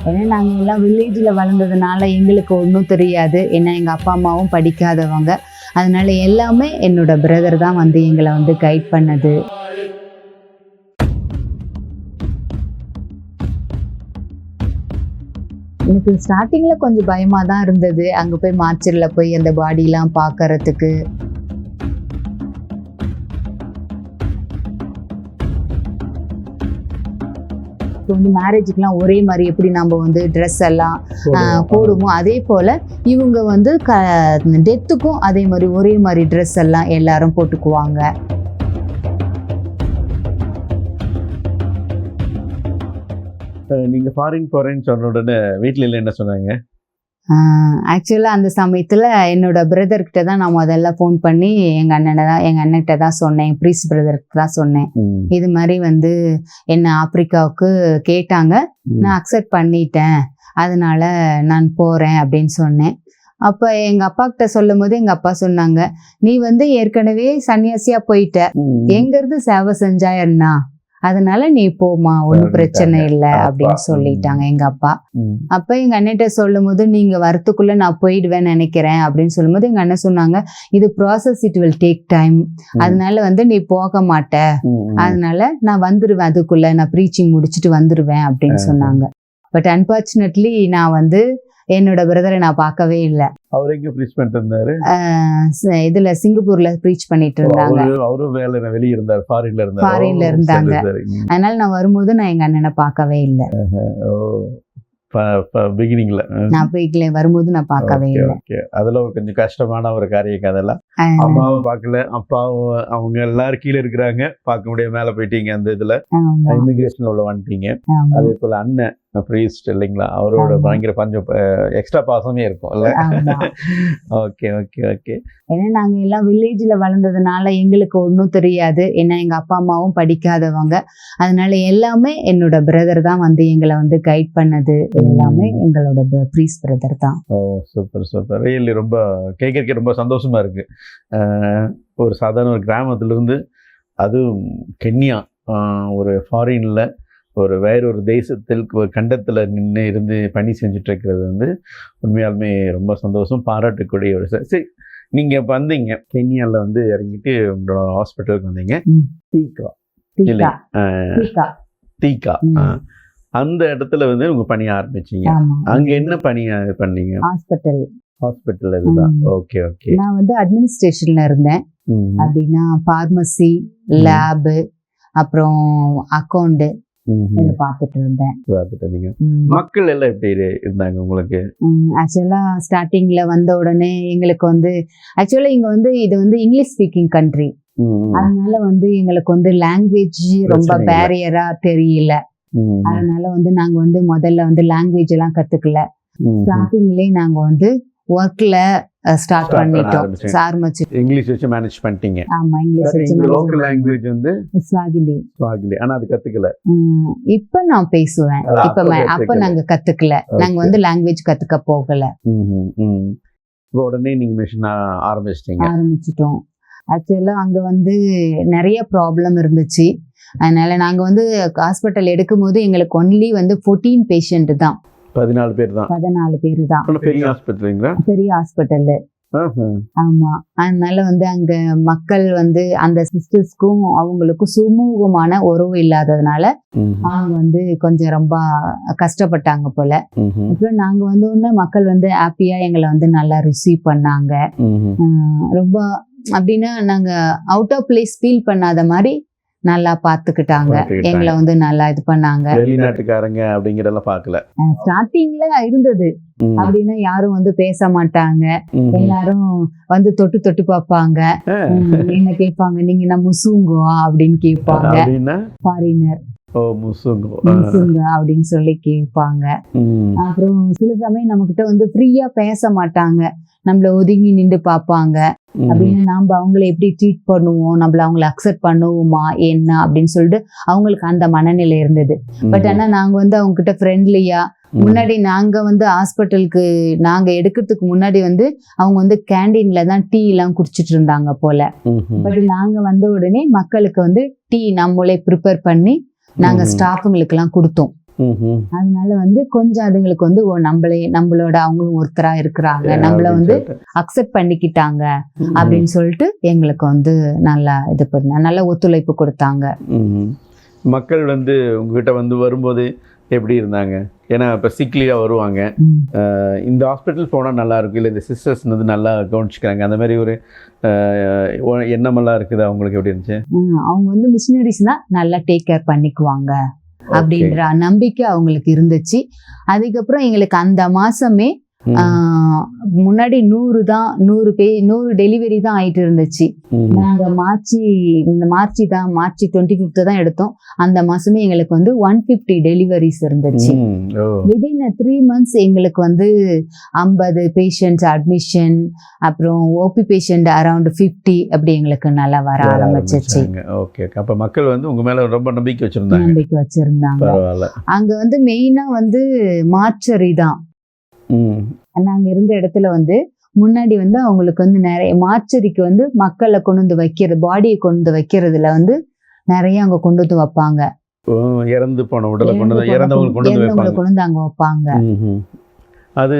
ஏன்னா நாங்கள் எல்லாம் வில்லேஜில் வளர்ந்ததுனால எங்களுக்கு ஒன்றும் தெரியாது. ஏன்னா எங்கள் அப்பா அம்மாவும் படிக்காதவங்க. அதனால எல்லாமே என்னோட பிரதர் தான் வந்து எங்களை வந்து கைட் பண்ணது. எனக்கு ஸ்டார்டிங்கில் கொஞ்சம் பயமாக தான் இருந்தது. அங்கே போய் மார்ச்சரில் போய் அந்த பாடியெலாம் பார்க்கறதுக்கு. இப்போ வந்து மேரேஜுக்கெலாம் ஒரே மாதிரி எப்படி நம்ம வந்து ட்ரெஸ் எல்லாம் போடுவோம், அதே போல் இவங்க வந்து டெத்துக்கும் அதே மாதிரி ஒரே மாதிரி ட்ரெஸ் எல்லாம் எல்லாரும் போட்டுக்குவாங்க. நீங்கள் ஃபாரின் போகிறேன்னு சொன்ன உடனே வீட்டில் என்ன சொன்னாங்க? ஆக்சுவலாக அந்த சமயத்தில் என்னோட பிரதர்கிட்ட தான் நான் முதல்ல ஃபோன் பண்ணி எங்கள் அண்ணன்கிட்ட தான் சொன்னேன், என் ப்ரீஸ் பிரதருக்கு தான் சொன்னேன். இது மாதிரி வந்து என்ன ஆப்பிரிக்காவுக்கு கேட்டாங்க, நான் அக்செப்ட் பண்ணிட்டேன், அதனால நான் போகிறேன் அப்படின்னு சொன்னேன். அப்போ எங்கள் அப்பா கிட்ட சொல்லும் போது எங்கள் அப்பா சொன்னாங்க, நீ வந்து ஏற்கனவே சன்னியாசியாக போயிட்ட, எங்கிறது சேவை செஞ்சா என்ன, அதனால நீ போமா, ஒன்றும் பிரச்சனை இல்லை அப்படின்னு சொல்லிட்டாங்க எங்க அப்பா. அப்ப எங்க அண்ணன்ட்ட சொல்லும் போது, நீங்க வரத்துக்குள்ள நான் போயிடுவேன்னு நினைக்கிறேன் அப்படின்னு சொல்லும் போது எங்க அண்ணன் சொன்னாங்க, இது process, it will take time, அதனால வந்து நீ போக மாட்ட, அதனால நான் வந்துடுவேன், அதுக்குள்ள நான் ப்ரீச்சிங் முடிச்சுட்டு வந்துடுவேன் அப்படின்னு சொன்னாங்க. பட் அன்பார்ச்சுனேட்லி நான் வந்து என்னோட பிரதரை நான் பார்க்கவே இல்லை. அவர் எங்க ப்ரீச் பண்ணிட்டு இருந்தாரு? இதுல சிங்கப்பூர்ல ப்ரீச் பண்ணிட்டு இருந்தாங்க. அவரும் வேலை வெளியே இருந்தார், ஃபாரின்ல இருந்தாங்க. அதனால நான் வரும்போது நான் எங்க அண்ணனை பார்க்கவே இல்லை. பிகினிங்ல நான் போய்க்கல, வரும்போது நான் பார்க்கவே இல்லை. அதுல கொஞ்சம் கஷ்டமான ஒரு காரியம். அதெல்லாம் அம்மாவும் பார்க்கல, அப்பாவும், அவங்க எல்லாரும் கீழே இருக்கிறாங்க, பார்க்க முடியாது, மேல போயிட்டீங்க, அந்த இதுல இமிகிரேஷன் உள்ள வந்துட்டீங்க. அதே போல அண்ணன் ப்ரீஸ்ட் இல்லைங்களா, அவரோட பயங்கர கொஞ்சம் எக்ஸ்ட்ரா பாசமே இருக்கும் இல்ல? Okay okay okay. ஏன்னா நாங்க எல்லாம் வில்லேஜ்ல வளர்ந்ததுனால எங்களுக்கு ஒன்றும் தெரியாது. ஏன்னா எங்க அப்பா அம்மாவும் படிக்காதவங்க. அதனால எல்லாமே என்னோட பிரதர் தான் வந்து எங்களை வந்து கைட் பண்ணது. எல்லாமே எங்களோட ப்ரீஸ் பிரதர் தான். ஓ சூப்பர் சூப்பர். ரியலி ரொம்ப கேட்கறதுக்கு ரொம்ப சந்தோஷமா இருக்கு. ஒரு சாதாரண ஒரு கிராமத்திலிருந்து, அதுவும் கென்யா, ஒரு ஃபாரின்ல, ஒரு வேறொரு தேசத்தில், ஒரு கண்டத்தில் நின்று இருந்து பணி செஞ்சுட்டு இருக்கிறது வந்து உண்மையாலுமே ரொம்ப சந்தோஷம், பாராட்டக்கூடிய ஒரு சரி. நீங்கள் இப்போ வந்தீங்க, கென்யாவில் வந்து இறங்கிட்டு உங்களோட ஹாஸ்பிட்டலுக்கு வந்தீங்க. தீகா அந்த இடத்துல வந்து உங்கள் பணி ஆரம்பிச்சிங்க. அங்கே என்ன பணி பண்ணீங்க? ஹாஸ்பிட்டல் இதுதான். Okay okay. நான் வந்து அட்மினிஸ்ட்ரேஷனில் இருந்தேன். அப்படின்னா ஃபார்மசி, லேபு, அப்புறம் அக்கௌண்ட்டு பார்த்துட்டு இருந்தேன். மக்கள் எல்லாம் எப்படி இருந்தாங்க உங்களுக்கு? ஆக்சுவலா ஸ்டார்டிங்ல வந்த உடனே எங்களுக்கு வந்து ஆக்சுவலா இங்க வந்து இது வந்து இங்கிலீஷ் ஸ்பீக்கிங் கண்ட்ரி, அதனால வந்து எங்களுக்கு வந்து லாங்குவேஜ் ரொம்ப பேரியரா தெரியல. அதனால வந்து நாங்க வந்து முதல்ல வந்து லாங்குவேஜ் எல்லாம் கத்துக்கல. ஸ்டார்டிங்லயே நாங்க வந்து ஒர்க்ல ஸ்டார்ட் பண்ணிட்டோம். இங்கிலீஷ் வச்சு மேனேஜ் பண்ணிட்டீங்க. ஆமா, இங்கிலீஷ் வச்சு. லோக்கல் லாங்குவேஜ் வந்து ஸ்வாகிலி. ஆனா அது கத்துக்கல. இப்ப நான் பேசுவேன். அப்ப நாங்க கத்துக்கல. நாங்க வந்து லாங்குவேஜ் கத்துக்க போகல. உடனே நீங்க மிஷன் ஆரம்பிச்சிட்டோம். ஆக்சுவலா அங்க வந்து நிறைய ப்ராப்ளம் இருந்துச்சு. அதனால நாங்க வந்து ஹாஸ்பிட்டல் எடுக்கும் போது எங்களுக்கு ஒன்லி வந்து 14 பேஷண்ட் தான். 14 பேர் தான். 14 பேர் தான். பெரிய ஹாஸ்பிட்டலுங்களா? பெரிய ஹாஸ்பிட்டல். ஆமா. அதனால வந்து அங்க மக்கள் வந்து அந்த சிஸ்டர்ஸ்க்கும் அவங்களுக்கும் சுமூகமான உறவு இல்லாததுனால அவங்க வந்து கொஞ்சம் ரொம்ப கஷ்டப்பட்டாங்க போல. அப்புறம் நாங்க வந்து ஒண்ணு மக்கள் வந்து ஹாப்பியா எங்களை வந்து நல்லா ரிசீவ் பண்ணாங்க. ரொம்ப அப்படின்னா நாங்க அவுட் ஆஃப் பிளேஸ் ஃபீல் பண்ணாத மாதிரி நல்லா பாத்துக்கிட்டாங்க, எங்களை வந்து நல்லா இது பண்ணாங்க. வெளிநாட்டுக்காரங்க அப்படிங்கறதெல்லாம் பார்க்கல. ஸ்டார்டிங்ல இருந்தது அப்படின்னா யாரும் வந்து பேச மாட்டாங்க, எல்லாரும் வந்து தொட்டு தொட்டு பார்ப்பாங்க. என்ன கேட்பாங்க, நீங்க நம்ம முசுங்கோ அப்படின்னு கேட்பாங்க. ஃபாரினர் அப்படின்னு சொல்லி கேட்பாங்க. அப்புறம் சில சமயம் நம்ம கிட்ட வந்து ஃப்ரீயா பேச மாட்டாங்க, நம்மள ஒதுங்கி நின்று பார்ப்பாங்க. அப்படின்னு நம்ம அவங்கள எப்படி ட்ரீட் பண்ணுவோம், நம்மள அவங்கள அக்செப்ட் பண்ணுவோமா என்ன அப்படின்னு சொல்லிட்டு அவங்களுக்கு அந்த மனநிலை இருந்தது. பட் ஆனா நாங்க வந்து அவங்க கிட்ட ஃப்ரெண்ட்லியா, முன்னாடி நாங்க வந்து ஹாஸ்பிட்டலுக்கு நாங்க எடுக்கிறதுக்கு முன்னாடி வந்து அவங்க வந்து கேண்டீன்ல தான் டீ எல்லாம் குடிச்சிட்டு இருந்தாங்க போல. பட் நாங்க வந்த உடனே மக்களுக்கு வந்து டீ நம்மளே ப்ரிப்பேர் பண்ணி நாங்க ஸ்டாஃபுங்களுக்கு எல்லாம் கொடுத்தோம். அதனால வந்து கொஞ்சம் அதுங்களுக்கு வந்து நம்மளோட அவங்களும் ஒருத்தரா இருக்கிறாங்க, நம்மள வந்து அக்செப்ட் பண்ணிக்கிட்டாங்க அப்படின்னு சொல்லிட்டு எங்களுக்கு வந்து நல்லா இது பண்ண நல்ல ஒத்துழைப்பு கொடுத்தாங்க. மக்கள் வந்து உங்ககிட்ட வந்து வரும்போது எப்படி இருந்தாங்க? ஏன்னா இப்போ சிக்லியாக வருவாங்க, இந்த ஹாஸ்பிட்டல் போனால் நல்லா இருக்கும், இல்லை இந்த சிஸ்டர்ஸ் வந்து நல்லா கவனிச்சுக்கிறாங்க, அந்த மாதிரி ஒரு எண்ணமெல்லாம் இருக்குது. அவங்களுக்கு எப்படி இருந்துச்சு? அவங்க வந்து மிஷினரிஸ்னா நல்லா டேக் கேர் பண்ணிக்குவாங்க அப்படின்ற நம்பிக்கை அவங்களுக்கு இருந்துச்சு. அதுக்கப்புறம் எங்களுக்கு அந்த மாசமே முன்னாடி 100 டெலிவரி தான் ஆயிட்டு இருந்துச்சு. நாங்க மார்ச் 25th தான் எடுத்தோம். அந்த மாசமே எங்களுக்கு வந்து 150 டெலிவரிஸ் இருந்துச்சு. விதின் 3 months எங்களுக்கு வந்து 50 பேஷண்ட்ஸ் அட்மிஷன், அப்புறம் ஓபி பேஷண்ட் அரௌண்ட் 50 அப்படி எங்களுக்கு நல்லா வர ஆரம்பிச்சிச்சு. அப்ப மக்கள் வந்து உங்க மேல ரொம்ப நம்பிக்கை வச்சிருந்தாங்க. அங்க வந்து மெயினா வந்து மார்ச்சரி தான். நாங்க இருந்த இடத்துல வந்து முன்னாடி வந்து அவங்களுக்கு வந்து நிறைய மார்ச்சரிக்கு வந்து மக்களை கொண்டு வந்து வைக்கிறது, பாடியை கொண்டு வந்து வைக்கிறதுல வந்து நிறைய அங்க கொண்டு வந்து வைப்பாங்க. இறந்து போன உடலை கொண்டு வந்து அங்க வைப்பாங்க. அது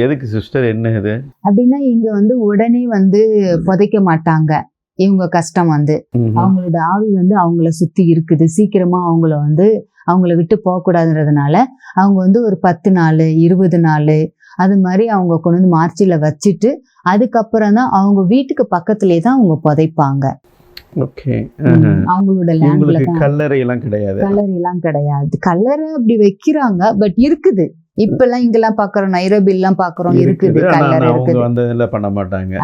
எதுக்கு சிஸ்டர், என்ன இது அப்படின்னா இங்க வந்து உடனே வந்து புதைக்க மாட்டாங்க. இவங்க கஷ்டம் வந்து அவங்களோட ஆவி வந்து அவங்கள சுத்தி இருக்குது, சீக்கிரமா அவங்கள விட்டு போக கூடாதுன்றதுனால அவங்க வந்து ஒரு 10 நாள் 20 நாள் அது மாதிரி அவங்க கொண்டு வந்து மார்ச்சில வச்சுட்டு அதுக்கப்புறம் தான் அவங்க வீட்டுக்கு பக்கத்திலே தான் அவங்க புதைப்பாங்க. அவங்களோட லேண்ட்ல கல்லறை எல்லாம் கிடையாது. கல்லறை அப்படி வைக்கிறாங்க, பட் இருக்குது. இப்பெல்லாம் இங்கெல்லாம் பாக்குறோம், நைரோபி எல்லாம் பாக்குறோம், இருக்குது கல்லறை இருக்குது.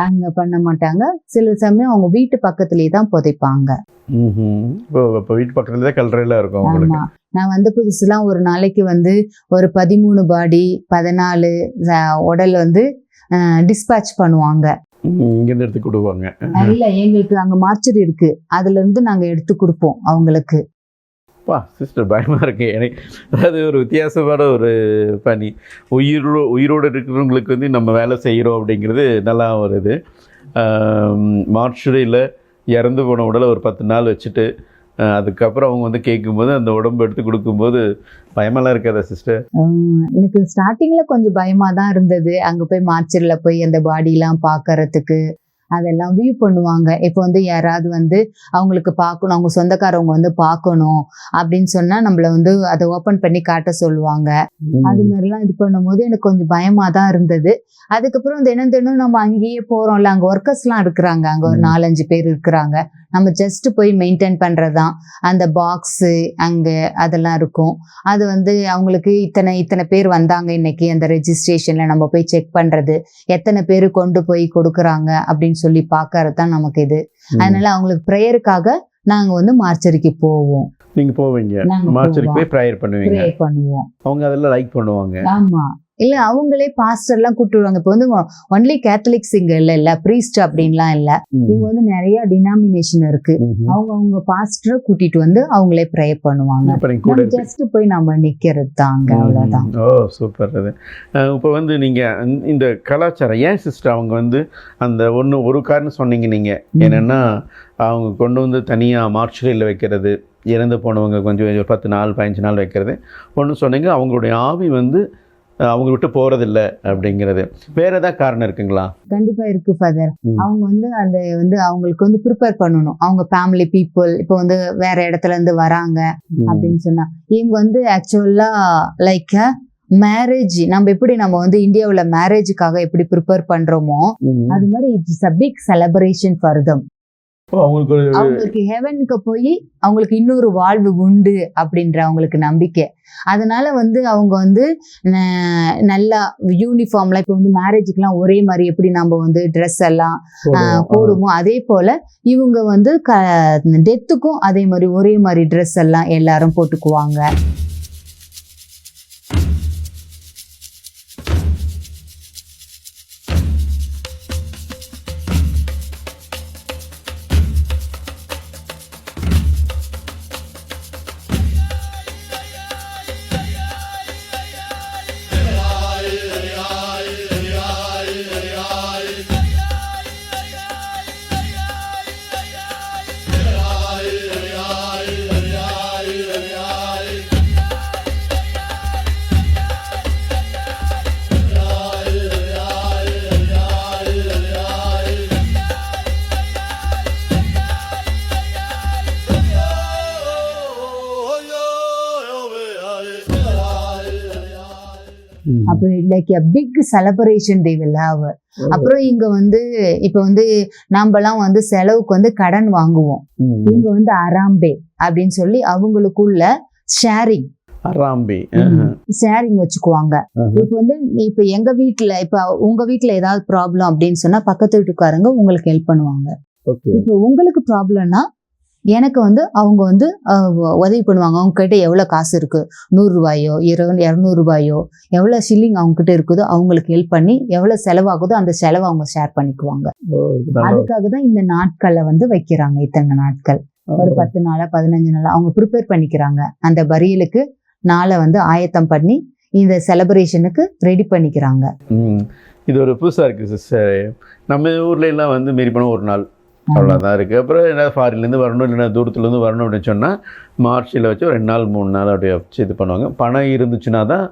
அங்க பண்ண மாட்டாங்க. சில சமயம் அவங்க வீட்டு பக்கத்திலேயே தான் புதைப்பாங்க. வீட்டு பக்கத்துல தான் கல்லறையில இருக்கும். ஆமா, நான் வந்த புதுசுலாம் ஒரு நாளைக்கு வந்து ஒரு 13 பாடி 14 உடல் வந்து டிஸ்பேட்ச் பண்ணுவாங்க. இங்க எடுத்து கொடுப்பாங்க. இல்ல, எங்களுக்கு அங்க மார்ச்சரி இருக்கு, அதுல இருந்து நாங்க எடுத்து கொடுப்போம் அவங்களுக்கு. சிஸ்டர் பயமா இருக்கு எனக்கு. அதாவது ஒரு வித்தியாசமான ஒரு பணி, உயிரோடு இருக்கிறவங்களுக்கு வந்து நம்ம வேலை செய்கிறோம் அப்படிங்கிறது நல்லா ஒரு இது. மார்ச்சரியில் இறந்து போன உடலை ஒரு 10 நாள் வச்சுட்டு அதுக்கப்புறம் அவங்க வந்து கேட்கும்போது அந்த உடம்பு எடுத்து கொடுக்கும்போது பயமெல்லாம் இருக்காதா சிஸ்டர்? எனக்கு ஸ்டார்டிங்ல கொஞ்சம் பயமா தான் இருந்தது. அங்க போய் மார்ச்சரியில போய் அந்த பாடியெல்லாம் பார்க்கறதுக்கு அதெல்லாம் வியூ பண்ணுவாங்க. இப்போ வந்து யாராவது வந்து அவங்களுக்கு பார்க்கணும், அவங்க சொந்தக்காரவங்க வந்து பார்க்கணும் அப்படின்னு சொன்னா நம்மள வந்து அதை ஓப்பன் பண்ணி காட்ட சொல்லுவாங்க. அது மாதிரிலாம் இது பண்ணும்போது எனக்கு கொஞ்சம் பயமா தான் இருந்தது. அதுக்கப்புறம் தினம் நம்ம அங்கேயே போறோம்ல, அங்க ஒர்க்கர்ஸ்லாம் இருக்கிறாங்க, அங்க ஒரு 4-5 பேர் இருக்கிறாங்க. நம்ம ஜஸ்ட் போய் மெயின்டைன் பண்றதுதான். அந்த பாக்ஸு அங்க அதெல்லாம் இருக்கும். அது வந்து அவங்களுக்கு இத்தனை பேர் வந்தாங்க இன்னைக்கு, அந்த ரெஜிஸ்ட்ரேஷன்ல நம்ம போய் செக் பண்றது, எத்தனை பேர் கொண்டு போய் கொடுக்குறாங்க அப்படின்னு சொல்லி பார்க்கறது தான் நமக்கு இது. அதனால அவங்களுக்கு ப்ரேயருக்காக நாங்க வந்து மார்ச்சரிக்கு போவோம். நீங்க போவீங்க மார்ச்சரிக்கு போய் ப்ரேயர் பண்ணுவோம். அவங்க அதெல்லாம் லைக் பண்ணுவாங்க. ஆமா, இல்ல அவங்களே பாஸ்டர் எல்லாம் கூப்பிட்டுருவாங்க. இப்போ வந்து ஒன்லி கேத்தலிக்ஸ் இங்க இல்ல பிரீஸ்ட் அப்படின்லாம் இல்ல, இங்க வந்து நிறைய டினாமினேஷன் இருக்கு. அவங்க பாஸ்டரை கூட்டிட்டு வந்து அவங்களே ப்ரேயர் பண்ணுவாங்க. ஜஸ்ட் போய் நம்ம நிக்கிறது தாங்க, அவ்வளவுதான். சூப்பர். அது இப்போ வந்து நீங்க இந்த கலாச்சாரம் ஏன் சிஸ்டர் அவங்க வந்து அந்த ஒரு காரணம் சொன்னீங்க நீங்க, என்னன்னா அவங்க கொண்டு வந்து தனியா மார்ச்சரியில் வைக்கிறது, இறந்து போனவங்க கொஞ்சம் 10 நாள் 15 நாள் வைக்கிறது ஒன்று சொன்னீங்க. அவங்களுடைய ஆவி வந்து அவங்க விட்டு போறதில்ல அப்படிங்கிறது வேற ஏதாவது காரணம் இருக்குங்களா? கண்டிப்பா இருக்கு ஃபாதர். அவங்க வந்து அந்த வந்து அவங்களுக்கு வந்து ப்ரிப்பேர் பண்ணணும். அவங்க ஃபேமிலி பீப்புள் இப்போ வந்து வேற இடத்துல இருந்து வராங்க அப்படின்னு சொன்னா, இவங்க வந்து ஆக்சுவலா லைக் மேரேஜ் நம்ம வந்து இந்தியாவுல மேரேஜுக்காக எப்படி ப்ரிப்பேர் பண்றோமோ அது மாதிரி it's a big celebration for them. அவங்களுக்கு ஹெவனுக்கு போய் அவங்களுக்கு இன்னொரு வாழ்வு உண்டு அப்படின்ற அவங்களுக்கு நம்பிக்கை. அதனால வந்து அவங்க வந்து நல்லா யூனிஃபார்ம்ல இப்போ வந்து மேரேஜுக்குலாம் ஒரே மாதிரி எப்படி நம்ம வந்து ட்ரெஸ் எல்லாம் போடுமோ அதே போல இவங்க வந்து டெத்துக்கும் அதே மாதிரி ஒரே மாதிரி ட்ரெஸ் எல்லாம் எல்லாரும் போட்டுக்குவாங்க. அப்போ like a big celebration they will have. அப்புறம் இங்க வந்து இப்ப வந்து நாமெல்லாம் வந்து செலவுக்கு வந்து கடன் வாங்குவோம். இங்க வந்து அராம்பே அப்படின்னு சொல்லி அவங்களுக்குள்ள ஷேரிங் வச்சுக்குவாங்க. இப்ப வந்து இப்ப எங்க வீட்டுல இப்ப உங்க வீட்டுல ஏதாவது ப்ராப்ளம் அப்படின்னு சொன்னா பக்கத்து வீட்டுக்காரங்க உங்களுக்கு ஹெல்ப் பண்ணுவாங்க. இப்ப உங்களுக்கு ப்ராப்ளம்னா எனக்கு வந்து அவங்க வந்து உதவி பண்ணுவாங்க. அவங்க கிட்ட எவ்வளவு காசு இருக்கு, 100 ரூபாயோ 200 ரூபாயோ எவ்வளவு ஷில்லிங் அவங்க கிட்ட இருக்குதோ அவங்களுக்கு ஹெல்ப் பண்ணி எவ்வளவு செலவாகுதோ அந்த செலவை அவங்க ஷேர் பண்ணிக்குவாங்க. அதுக்காக தான் இந்த நாட்களை வந்து வைக்கிறாங்க. இத்தனை நாட்கள், ஒரு 10 நாளா 15 நாளா அவங்க ப்ரிப்பேர் பண்ணிக்கிறாங்க. அந்த பரியலுக்கு நாளை வந்து ஆயத்தம் பண்ணி இந்த செலிப்ரேஷனுக்கு ரெடி பண்ணிக்கிறாங்க. இது ஒரு புதுசா இருக்கு சிஸ்டர். நம்ம ஊர்ல எல்லாம் வந்து மீறி போன ஒரு நாள் அவ்வளோதான் இருக்குது. அப்புறம் என்ன ஃபாரின்லேருந்து வரணும் இல்லைன்னா தூரத்துலேருந்து வரணும் அப்படின்னு சொன்னால் மார்ச்சில் வச்சு ஒரு 2 நாள் 3 நாள் அப்படியே வச்சு இது பண்ணுவாங்க. பணம் இருந்துச்சுன்னா தான்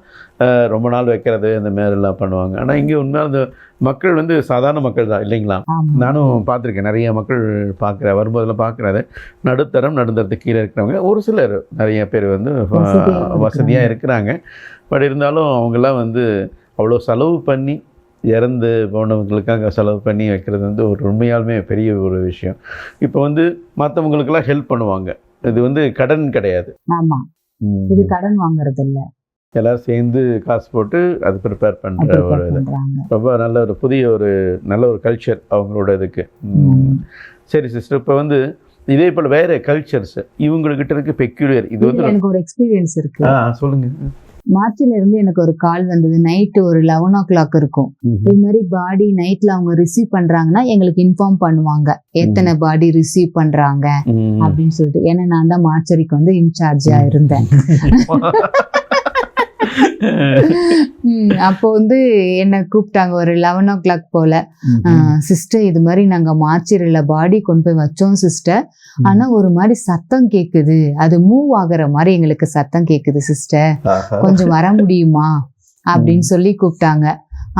ரொம்ப நாள் வைக்கிறது இந்த மாதிரிலாம் பண்ணுவாங்க. ஆனால் இங்கே உண்மையாக அந்த மக்கள் வந்து சாதாரண மக்கள் தான் இல்லைங்களா? நானும் பார்த்துருக்கேன், நிறைய மக்கள் பார்க்குறேன், வரும்போதெல்லாம் பார்க்குறாரு. நடுத்தரத்துக்கு கீழே இருக்கிறவங்க ஒரு சிலர் நிறைய பேர் வந்து வசதியாக இருக்கிறாங்க. பட் இருந்தாலும் அவங்கெல்லாம் வந்து அவ்வளோ செலவு பண்ணி இறந்து போனவங்களுக்காக செலவு பண்ணி வைக்கிறது வந்து ஒரு உண்மையாலுமே பெரிய ஒரு விஷயம். இப்போ வந்து மற்றவங்களுக்கெல்லாம் ஹெல்ப் பண்ணுவாங்க. இது வந்து கடன் கிடையாது. ஆமாம், இது கடன் வாங்குறது இல்லை. எல்லாரும் சேர்ந்து காசு போட்டு அது ப்ரிப்பேர் பண்ணுற ஒரு இது ரொம்ப நல்ல ஒரு புதிய ஒரு நல்ல ஒரு கல்ச்சர் அவங்களோட இதுக்கு. சரி சிஸ்டர், இப்போ வந்து இதே போல் வேறு கல்ச்சர்ஸ் இவங்ககிட்ட இருக்கு பெக்யூலியர். இது வந்து எனக்கு ஒரு எக்ஸ்பீரியன்ஸ் இருக்கு. சொல்லுங்கள். மார்ச்ல இருந்து எனக்கு ஒரு கால் வந்தது. நைட்டு ஒரு 11 o'clock இருக்கும். இது மாதிரி பாடி நைட்ல அவங்க ரிசீவ் பண்றாங்கன்னா எங்களுக்கு இன்ஃபார்ம் பண்ணுவாங்க எத்தனை பாடி ரிசீவ் பண்றாங்க அப்படின்னு சொல்லிட்டு. ஏன்னா நான் தான் மார்ச்சரிக்கு வந்து இன்சார்ஜா இருந்தேன். அப்போ வந்து என்ன கூப்பிட்டாங்க ஒரு 11 o'clock போல. சிஸ்டர், இது மாதிரி நாங்க மார்ச்சரியில பாடி கொண்டு போய் வச்சோம் சிஸ்டர், ஆனா ஒரு மாதிரி சத்தம் கேக்குது, அது மூவ் ஆகுற மாதிரி எங்களுக்கு சத்தம் கேக்குது சிஸ்டர், கொஞ்சம் வர முடியுமா அப்படின்னு சொல்லி கூப்பிட்டாங்க.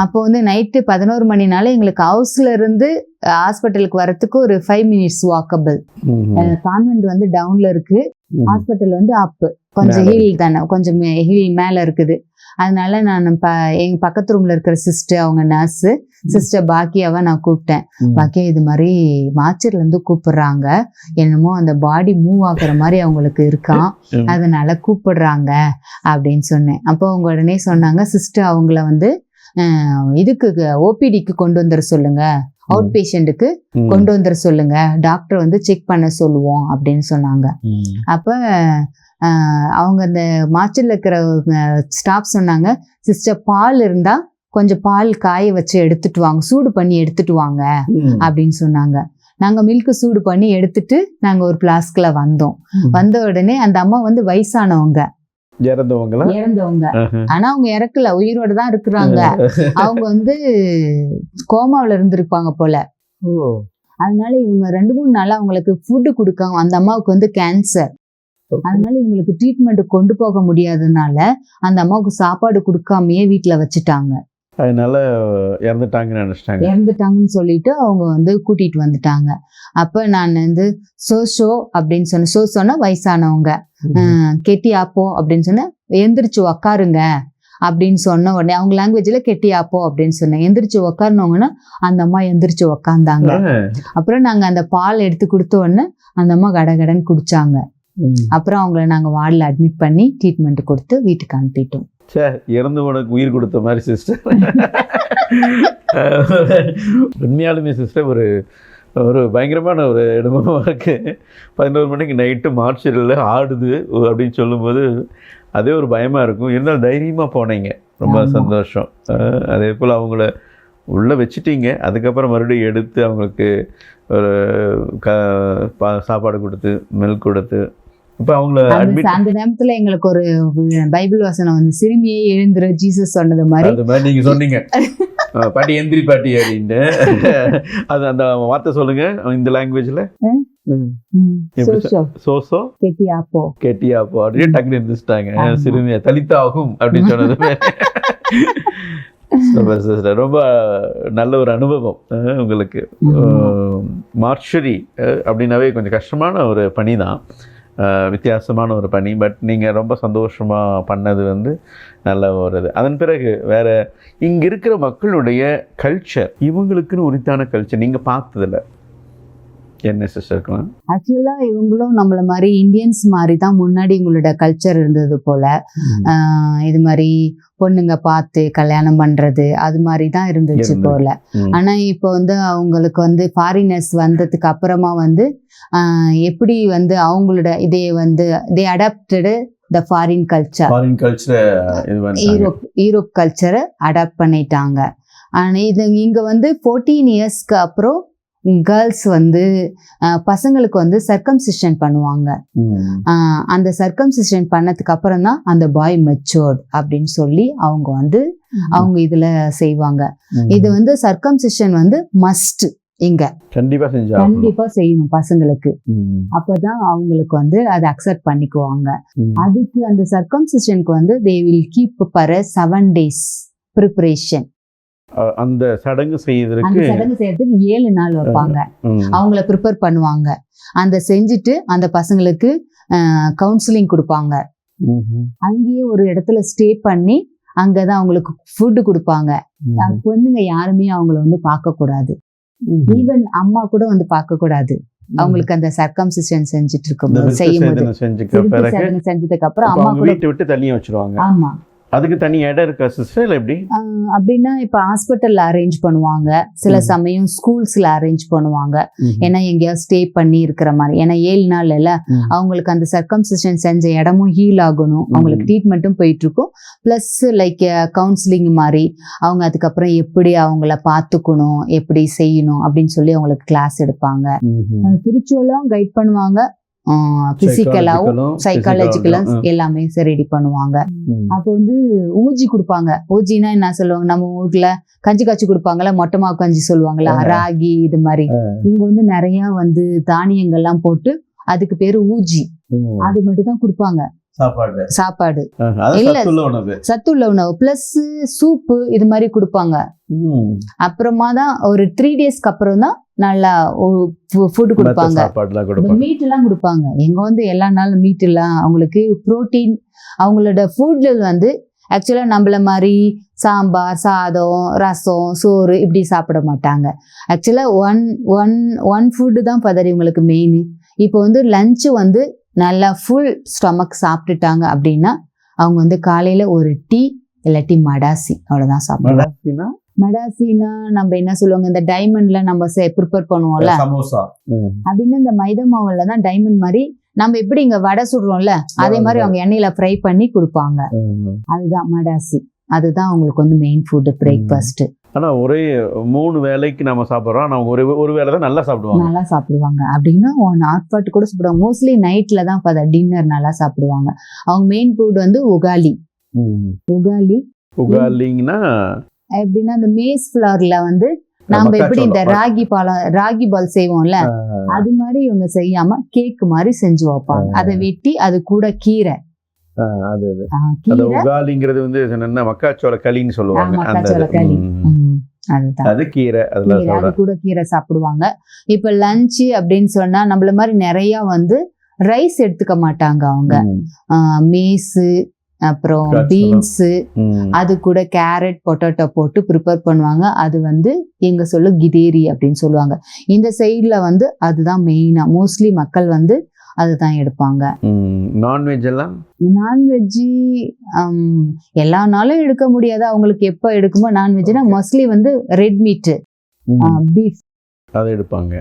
அப்போ வந்து நைட்டு 11 மணினால எங்களுக்கு ஹவுஸ்ல இருந்து ஹாஸ்பிட்டலுக்கு வரத்துக்கு ஒரு 5 minutes வாக்கபிள். கான்வென்ட் வந்து டவுன்ல இருக்கு, ஹாஸ்பிட்டல் வந்து அப் கொஞ்சம் ஹில் தானே, கொஞ்சம் ஹில் மேல இருக்குது. அதனால நான் எங்க பக்கத்து ரூம்ல இருக்கிற சிஸ்டர், அவங்க நர்ஸ் சிஸ்டர் பாக்கியாவை நான் கூப்பிட்டேன். பாக்கியா, இது மாதிரி மார்ச்சர்ல இருந்து கூப்பிடுறாங்க, என்னமோ அந்த பாடி மூவ் ஆகுற மாதிரி அவங்களுக்கு இருக்கான், அதனால கூப்பிடுறாங்க அப்படின்னு சொன்னேன். அப்போ அவங்க உடனே சொன்னாங்க, சிஸ்டர் அவங்கள வந்து இதுக்கு ஓபிடிக்கு கொண்டு வந்துட சொல்லுங்க, அவுட் பேஷண்ட்டுக்கு கொண்டு வந்துட சொல்லுங்க, டாக்டர் வந்து செக் பண்ண சொல்லுவோம் அப்படின்னு சொன்னாங்க. அப்ப அவங்க அந்த மார்ச்சர்ல இருக்கிற ஸ்டாஃப் சொன்னாங்க, சிஸ்டர் பால் இருந்தா கொஞ்சம் பால் காய வச்சு எடுத்துட்டு வாங்க, சூடு பண்ணி எடுத்துட்டு வாங்க அப்படின்னு சொன்னாங்க. நாங்க மில்க் சூடு பண்ணி எடுத்துட்டு நாங்க ஒரு பிளாஸ்க்ல வந்தோம். வந்த உடனே அந்த அம்மா வந்து வயசானவங்க, இறந்தவங்க, ஆனா அவங்க இறக்கல, உயிரோட தான் இருக்கிறாங்க. அவங்க வந்து கோமாவில இருந்திருப்பாங்க போல. அதனால இவங்க 2-3 நாளா அவங்களுக்கு ஃபுட்டு கொடுக்காங்க. அந்த அம்மாவுக்கு வந்து கேன்சர், அதனால இவங்களுக்கு ட்ரீட்மெண்ட் கொண்டு போக முடியாததுனால அந்த அம்மாவுக்கு சாப்பாடு கொடுக்காமயே வீட்டுல வச்சுட்டாங்க. அதனால இறந்துட்டாங்கன்னு சொல்லிட்டு அவங்க வந்து கூட்டிட்டு வந்துட்டாங்க. அப்ப நான் வந்து சோஷோ அப்படின்னு சொன்னேன். சோசோன்னா வயசானவங்க. கெட்டியாப்போ அப்படின்னு சொன்னேன். எந்திரிச்சு உக்காருங்க அப்படின்னு சொன்ன உடனே அவங்க லாங்குவேஜ்ல கெட்டியாப்போ அப்படின்னு சொன்னேன். எந்திரிச்சு உக்காருனவங்கன்னா அந்த அம்மா எந்திரிச்சு உக்காந்தாங்க. அப்புறம் நாங்க அந்த பால் எடுத்து கொடுத்த உடனே அந்த அம்மா கடகடன்னு குடிச்சாங்க. அப்புறம் அவங்கள நாங்க வார்டில் அட்மிட் பண்ணி ட்ரீட்மெண்ட் கொடுத்து வீட்டுக்கு அனுப்பிட்டோம். இறந்து உனக்கு உயிர் கொடுத்த மாதிரி சிஸ்டர். உண்மையாலுமே சிஸ்டர் ஒரு ஒரு பயங்கரமான ஒரு இடமாக இருக்கு. 11 மணிக்கு நைட்டு மார்ச்சரியில் ஆடுது அப்படின்னு சொல்லும்போது அதே ஒரு பயமாக இருக்கும். இருந்தாலும் தைரியமாக போனீங்க, ரொம்ப சந்தோஷம். அதே போல் அவங்கள உள்ளே வச்சுட்டீங்க, அதுக்கப்புறம் மறுபடியும் எடுத்து அவங்களுக்கு ஒரு சாப்பாடு கொடுத்து மில்க் கொடுத்து இப்போ அவங்கள அந்த நேரத்துல எங்களுக்கு ஒரு பைபிள் வசனம் வந்து சிறுமியே எழுந்துரு ஜீசஸ் சொன்னது மாதிரி. அது மாதிரி நீங்க சொன்னீங்க, பாட்டி எந்திரி பாட்டி அப்படின்ட்டு. அது அந்த வார்த்தை சொல்லுங்க இந்த லாங்குவேஜ்ல. சோசோ கெட்டியாப்போ அப்படியே டக்குனு இருந்துட்டாங்க. சிறுமியா தலித்தாகும் அப்படின்னு சொன்னது. ரொம்ப நல்ல ஒரு அனுபவம் உங்களுக்கு. மார்ச்சரி அப்படின்னாவே கொஞ்சம் கஷ்டமான ஒரு பணி தான். வித்தியாசமான ஒரு பணி. பட் நீங்கள் ரொம்ப சந்தோஷமாக பண்ணது வந்து நல்ல ஒரு இது. அதன் பிறகு வேறு இங்கே இருக்கிற மக்களுடைய கல்ச்சர், இவங்களுக்குன்னு உரித்தான கல்ச்சர் நீங்கள் பார்த்ததில்ல என்ன சிஸ்டர் இருக்கலாம்? ஆக்சுவலாக இவங்களும் நம்மள மாதிரி இந்தியன்ஸ் மாதிரி தான் முன்னாடி இவங்களோட கல்ச்சர் இருந்தது போல. இது மாதிரி பொண்ணுங்க பார்த்து கல்யாணம் பண்றது அது மாதிரி தான் இருந்துச்சு போல. ஆனா இப்போ வந்து அவங்களுக்கு வந்து ஃபாரினர்ஸ் வந்ததுக்கு அப்புறமா வந்து எப்படி வந்து அவங்களோட இதே வந்து they adapted the foreign culture, Europe கல்ச்சரை அடாப்ட் பண்ணிட்டாங்க. ஆனால் இது இங்கே வந்து 14 இயர்ஸ்க்கு அப்புறம் கேர்ள்ஸ் வந்து பசங்களுக்கு வந்து சர்க்கம்சிஷன் பண்ணுவாங்க. அந்த சர்க்கம்சிஷன் பண்ணதுக்கு அப்புறம் தான் அந்த பாய் மெச்சூர்ட் அப்படின்னு சொல்லி அவங்க வந்து இதுல செய்வாங்க. இது வந்து சர்க்கம்சிஷன் வந்து மஸ்ட் இங்க கண்டிப்பா செய்யணும் பசங்களுக்கு. அப்பதான் அவங்களுக்கு வந்து அதை அக்செப்ட் பண்ணிக்குவாங்க. அதுக்கு அந்த சர்க்கம்சிஷனுக்கு வந்து they will keep for 7 days preparation. அந்த சடங்கு செய்யறதுக்கு 7 நாள் வைப்பாங்க. அவங்கள ப்ரிப்பேர் பண்ணுவாங்க. அந்த செஞ்சுட்டு அந்த பசங்களுக்கு கவுன்சிலிங் கொடுப்பாங்க. அங்கேயே ஒரு இடத்துல ஸ்டே பண்ணி அங்கதான் அவங்களுக்கு ஃபுட்டு கொடுப்பாங்க. பொண்ணுங்க யாருமே அவங்கள வந்து பார்க்க கூடாது. ஈவன் அம்மா கூட வந்து பார்க்க கூடாது. அவங்களுக்கு அந்த சர்க்கம்சிஷன் செஞ்சுட்டு இருக்கும் செய்யும்போது செஞ்சதுக்கு அப்புறம் அம்மா கூட விட்டு தனியா வச்சிருவாங்க. ஆமா, அதுக்கு தனி இடம் இருக்கா சிஸ்டர் இல்லை எப்படி? அப்படின்னா இப்போ ஹாஸ்பிட்டல்ல அரேஞ்ச் பண்ணுவாங்க, சில சமயம் ஸ்கூல்ஸ்ல அரேஞ்ச் பண்ணுவாங்க. ஏன்னா எங்கேயாவது ஸ்டே பண்ணி இருக்கிற மாதிரி. ஏன்னா 7 நாள் இல்ல, அவங்களுக்கு அந்த சர்க்கம்சிஷன் செஞ்ச இடமும் ஹீல் ஆகணும். அவங்களுக்கு ட்ரீட்மெண்ட்டும் போயிட்டு இருக்கும். பிளஸ் லைக் கவுன்சிலிங் மாதிரி அவங்க அதுக்கப்புறம் எப்படி அவங்கள பார்த்துக்கணும், எப்படி செய்யணும் அப்படின்னு சொல்லி அவங்களுக்கு கிளாஸ் எடுப்பாங்க. ஸ்பிரிச்சுவலாவும் கைட் பண்ணுவாங்க, பிசிக்கலாவும் சைக்காலஜிக்கலும் எல்லாமே ரெடி பண்ணுவாங்க. அப்போ வந்து ஊஜி கொடுப்பாங்க. ஊஜினா என்ன சொல்லுவாங்க, நம்ம வீட்டுல கஞ்சி காய்ச்சி கொடுப்பாங்கல்ல, மொட்டை மாவு கஞ்சி சொல்லுவாங்கல்ல, ராகி இது மாதிரி. இங்க வந்து நிறைய வந்து தானியங்கள்லாம் போட்டு அதுக்கு பேரு ஊஜி. அது மட்டும் தான் கொடுப்பாங்க சாப்பாடு. இல்ல சத்துள்ள உணவு பிளஸ் சூப்பு இது மாதிரி கொடுப்பாங்க. அப்புறமா தான் ஒரு 3 டேஸ்க்கு அப்புறம் தான் நல்லா ஃபுட் கொடுப்பாங்க. மீட் எல்லாம் கொடுப்பாங்க. எங்க வந்து எல்லா நாளும் மீட் எல்லாம் அவங்களுக்கு புரோட்டீன். அவங்களோட ஃபுட்ல வந்து ஆக்சுவலா நம்மள மாதிரி சாம்பார், சாதம், ரசம், சோறு இப்படி சாப்பிட மாட்டாங்க. ஆக்சுவலா ஒன் ஃபுட்டு தான் பதறி இவங்களுக்கு மெயின். இப்போ வந்து லஞ்சு வந்து நல்லா ஃபுல் ஸ்டொமக் சாப்பிட்டுட்டாங்க அப்படின்னா அவங்க வந்து காலையில ஒரு டீ இல்லாட்டி மடாசி அவ்வளவுதான் சாப்பிடுவாங்க. மடாசினா நம்ம என்ன சொல்லுவாங்க, இந்த டைமண்ட்ல நம்ம ப்ரிப்பேர் பண்ணுவோம்ல அப்படின்னு இந்த மைதா மாவுல தான் டைமண்ட் மாதிரி நம்ம எப்படி இங்க வடை சுடுறோம்ல அதே மாதிரி அவங்க எண்ணெயில ஃப்ரை பண்ணி கொடுப்பாங்க. அதுதான் மடாசி. அதுதான் அவங்களுக்கு வந்து மெயின் ஃபுட் பிரேக்ஃபாஸ்ட். ஆனா ஒரே 3 வேளைக்கு நம்ம சாப்பிடுறோம். ஆனா ஒரு வேளை தான் நல்லா சாப்பிடுவாங்க. அப்படின்னா 1 ஹாட் கூட சாப்பிடுவாங்க. மோஸ்ட்லி நைட்ல தான் டின்னர் நல்லா சாப்பிடுவாங்க. அவங்க மெயின் ஃபுட் வந்து உகாலிங்கன்னா எப்படின்னா இந்த மேஸ் ஃபிளவர்ல வந்து நாம எப்படி இந்த ராகி பால் செய்வோம்ல அது மாதிரி இவங்க செய்யாம கேக் மாதிரி செஞ்சு வைப்பாங்க. அதை வெட்டி அது கூட கீரை, உகாலிங்கிறது வந்து மக்காச்சோள களின்னு சொல்லுவாங்க. அது கீரை, அது கூட கீரை சாப்பிடுவாங்க. இப்ப லஞ்ச் அப்படின்னு சொன்னா நம்மள மாதிரி நிறைய வந்து ரைஸ் எடுத்துக்க மாட்டாங்க அவங்க. மேஸு அப்புறம் பீன்ஸு அது கூட கேரட், பொட்டேட்டோ போட்டு ப்ரிப்பேர் பண்ணுவாங்க. அது வந்து எங்க சொல்ல கிதேரி அப்படின்னு சொல்லுவாங்க. இந்த சைட்ல வந்து அதுதான் மெயினா மோஸ்ட்லி மக்கள் வந்து அதுதான் எடுப்பாங்க. நான்வெஜ் எல்லாம் நான்வெஜ் எல்லா நாளும் எடுக்க முடியாது. அவங்களுக்கு எப்ப எடுக்குமோ நான்வெஜ்னா மோஸ்ட்லி வந்து ரெட் மீட், பீஃப் அதை எடுப்பாங்க.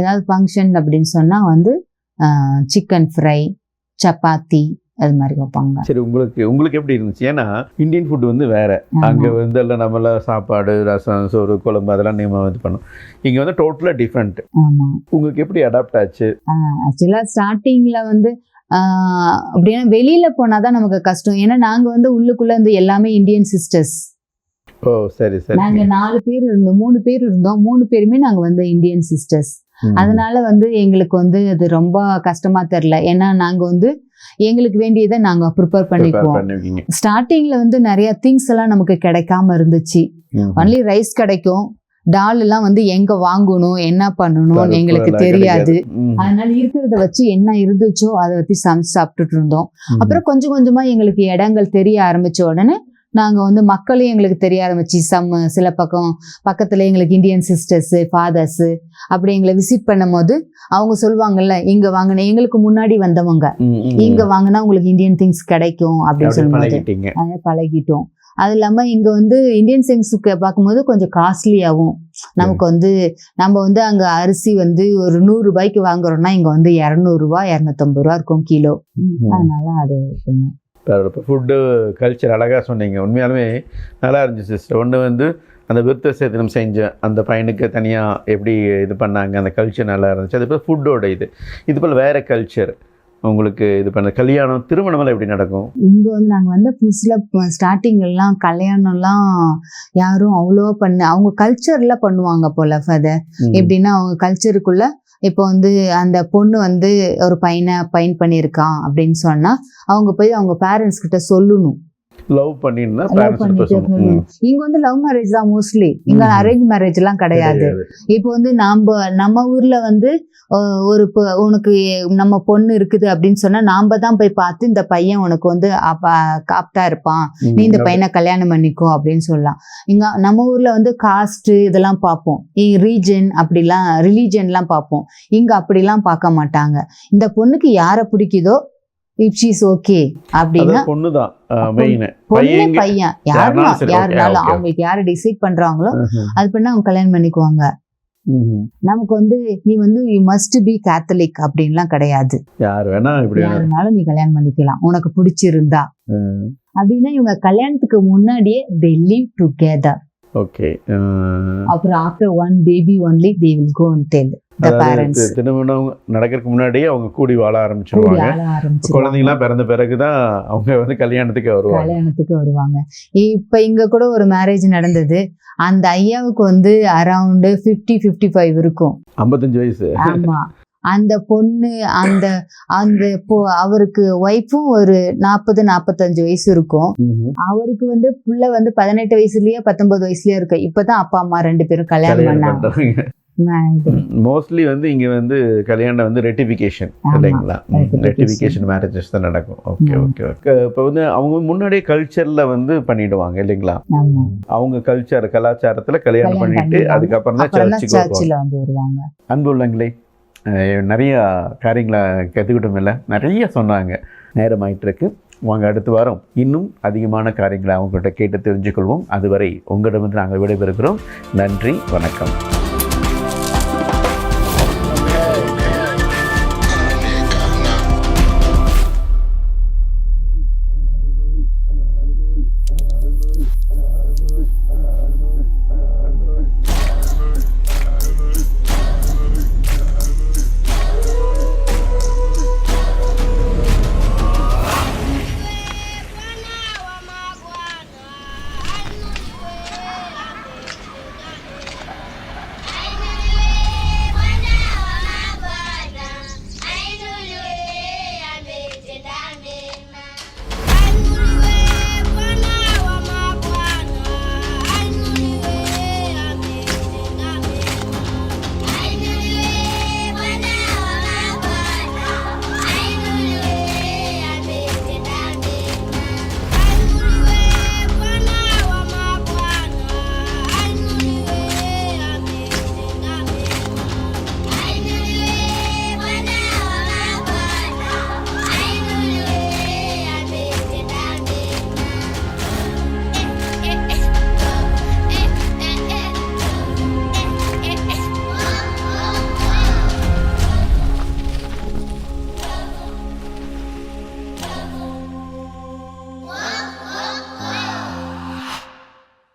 ஏதாவது ஃபங்க்ஷன் அப்படின்னு சொன்னா வந்து சிக்கன் ஃப்ரை, சப்பாத்தி அது மாதிரி வைப்பாங்க. சரி, உங்களுக்கு எப்படி இருந்துச்சு? ஏன்னா இந்தியன் ஃபுட் வந்து வேற. அங்க வந்து எல்லாம் நம்மள சாப்பாடு, ரசம், சோறு, குழம்பு அதெல்லாம் நம்ம இது பண்ணோம். இங்க வந்து டோட்டலா டிஃப்ரெண்ட். ஆமா. உங்களுக்கு எப்படி அடாப்ட் ஆச்சு? ஆக்சுவலா ஸ்டார்டிங்ல வந்து அப்படின்னா வெளியில போனாதான் நமக்கு கஷ்டம். ஏன்னா நாங்க வந்து உள்ளுக்குள்ள வந்து எல்லாமே இந்தியன் சிஸ்டர்ஸ். ஓ சரி சரி. நாங்க 4 பேர் இருந்தோம், 3 பேர் இருந்தோம். 3 பேருமே நாங்க வந்து இந்தியன் சிஸ்டர்ஸ். அதனால வந்து எங்களுக்கு வந்து அது ரொம்ப கஷ்டமா தெரியல. ஏன்னா நாங்க வந்து எங்களுக்கு வேண்டியதை நாங்க ப்ரிப்பேர் பண்ணிக்குவோம். ஸ்டார்டிங்ல வந்து நிறைய திங்ஸ் எல்லாம் நமக்கு கிடைக்காம இருந்துச்சு. ஒன்லி ரைஸ் கிடைக்கும், டால் எல்லாம் வந்து எங்க வாங்கணும் என்ன பண்ணணும் எங்களுக்கு தெரியாது. அதனால இருக்கிறத வச்சு என்ன இருந்துச்சோ அதை வச்சு சமைச்சு சாப்பிட்டுட்டு இருந்தோம். அப்புறம் கொஞ்சம் கொஞ்சமா எங்களுக்கு இடங்கள் தெரிய ஆரம்பிச்ச உடனே நாங்க வந்து மக்களையும் எங்களுக்கு தெரிய ஆரம்பிச்சு சில பக்கத்துல எங்களுக்கு இந்தியன் சிஸ்டர்ஸ் ஃபாதர்ஸ் அப்படி எங்களை விசிட் பண்ணும் போது அவங்க சொல்லுவாங்கல்ல, இங்க வாங்கின எங்களுக்கு முன்னாடி வந்தவங்க இங்க வாங்கினா உங்களுக்கு இந்தியன் திங்ஸ் கிடைக்கும் அப்படின்னு சொல்லும்போது பழகிட்டோம். அது இல்லாம இங்க வந்து இந்தியன் திங்ஸுக்கு பார்க்கும்போது கொஞ்சம் காஸ்ட்லியாகவும் நமக்கு வந்து நம்ம வந்து அங்க அரிசி வந்து ஒரு 100 ரூபாய்க்கு வாங்குறோம்னா இங்க வந்து 200 ரூபாய் 250 ரூபா இருக்கும் கிலோ. அதனால அது சொன்னேன். இப்போ ஃபுட்டு கல்ச்சர் அழகாக சொன்னீங்க. உண்மையாலுமே நல்லா இருந்துச்சு சிஸ்டர். ஒன்று வந்து அந்த விருத்த சேதனம் செஞ்ச அந்த பையனுக்கு தனியாக எப்படி இது பண்ணாங்க, அந்த கல்ச்சர் நல்லா இருந்துச்சு. அது போல் ஃபுட்டோட இது போல் வேறு கல்ச்சர் உங்களுக்கு இது பண்ண கல்யாணம் திருமணமெல்லாம் எப்படி நடக்கும்? இங்கே வந்து நாங்கள் வந்து புதுசில் ஸ்டார்டிங்லாம் கல்யாணம்லாம் யாரும் அவ்வளோ அவங்க கல்ச்சரில் பண்ணுவாங்க போல் ஃபாதர். எப்படின்னா அவங்க கல்ச்சருக்குள்ள இப்போ வந்து அந்த பொண்ணு வந்து ஒரு பையன் பண்ணியிருக்கான் அப்படின்னு சொன்னா அவங்க போய் அவங்க பேரண்ட்ஸ் கிட்ட சொல்லணும். லவ் பண்ணினா இங்க வந்து லவ் மேரேஜ் தான் மோஸ்ட்லி. இங்க அரேஞ்ச் மேரேஜ் எல்லாம் கிடையாது. இப்போ வந்து நம்ம ஊர்ல வந்து உனக்கு நம்ம பொண்ணு இருக்குது அப்படின்னு சொன்னா நாம தான் போய் பார்த்து இந்த பையன் உனக்கு வந்து ஆப்டா இருப்பான், நீ இந்த பையனை கல்யாணம் பண்ணிக்கோ அப்படின்னு சொல்லலாம். இங்க நம்ம ஊர்ல வந்து காஸ்ட் இதெல்லாம் பார்ப்போம், ரீஜன் அப்படிலாம் ரிலீஜன்லாம் பார்ப்போம். இங்க அப்படிலாம் பார்க்க மாட்டாங்க. இந்த பொண்ணுக்கு யாரை பிடிக்குதோ if she is okay அப்படின்னா பொண்ணுதான் பையன் யாருனாலும் அவங்களுக்கு யாரு டிசைட் பண்றாங்களோ அது பண்ணா அவங்க கல்யாணம் பண்ணிக்குவாங்க. நமக்கு வந்து நீ வந்து யூ மஸ்ட் பி கேத்தலிக் அப்படின்லாம் கிடையாது. யாருனாலும் நீ கல்யாணம் பண்ணிக்கலாம் உனக்கு பிடிச்சிருந்தா அப்படின்னா. இவங்க கல்யாணத்துக்கு முன்னாடியே they live together. ஓகே. அப்புறம் after one baby only they will go and tell the parents. திருமணம் நடக்கிறதுக்கு முன்னாடியே அவங்க கூடி வாழ ஆரம்பிச்சிருவாங்க. குழந்தைங்களாம் பிறந்த பிறகுதான் அவங்க வந்து கல்யாணத்துக்கு வருவாங்க. இப்ப இங்க கூட ஒரு மேரேஜ் நடந்தது. அந்த ஐயாவுக்கு வந்து அரௌண்ட் 50-55 இருக்கும், 55 வயசு. ஆமா. அந்த பொண்ணு அவருக்கு ஒய்ஃபும் ஒரு 40-45 வயசு இருக்கும். அவருக்கு வந்து புள்ள வந்து 18 வயசுலயே 19 வயசுலயே இருக்கு. இப்பதான் அப்பா அம்மா 2 பேரும் கல்யாணம் பண்ணாங்க. மோஸ்ட்லி வந்து இங்க வந்து கல்யாணம் வந்து ரெட்டிஃபிகேஷன் இல்லைங்களா? ரெட்டிஃபிகேஷன் மேரேஜஸ் தான் நடக்கும். Okay okay okay. இப்போ வந்து அவங்க முன்னாடியே கல்ச்சர்ல வந்து பண்ணிடுவாங்க இல்லைங்களா? அவங்க கலாச்சாரத்துல கல்யாணம் பண்ணிட்டு அதுக்கப்புறம் தான் சர்ச்சுக்கு வருவாங்க. அன்பு உள்ளங்களே, நிறைய காரியங்களை கற்றுக்கிட்டோம் இல்லை, நிறைய சொன்னாங்க. நேரம் ஆயிட்டு இருக்கு. வாங்க அடுத்த வாரம் இன்னும் அதிகமான காரியங்களை அவங்ககிட்ட கேட்டு தெரிஞ்சுக்கொள்வோம். அதுவரை உங்களிடமிருந்து நாங்கள் விடைபெறுகிறோம். நன்றி, வணக்கம்.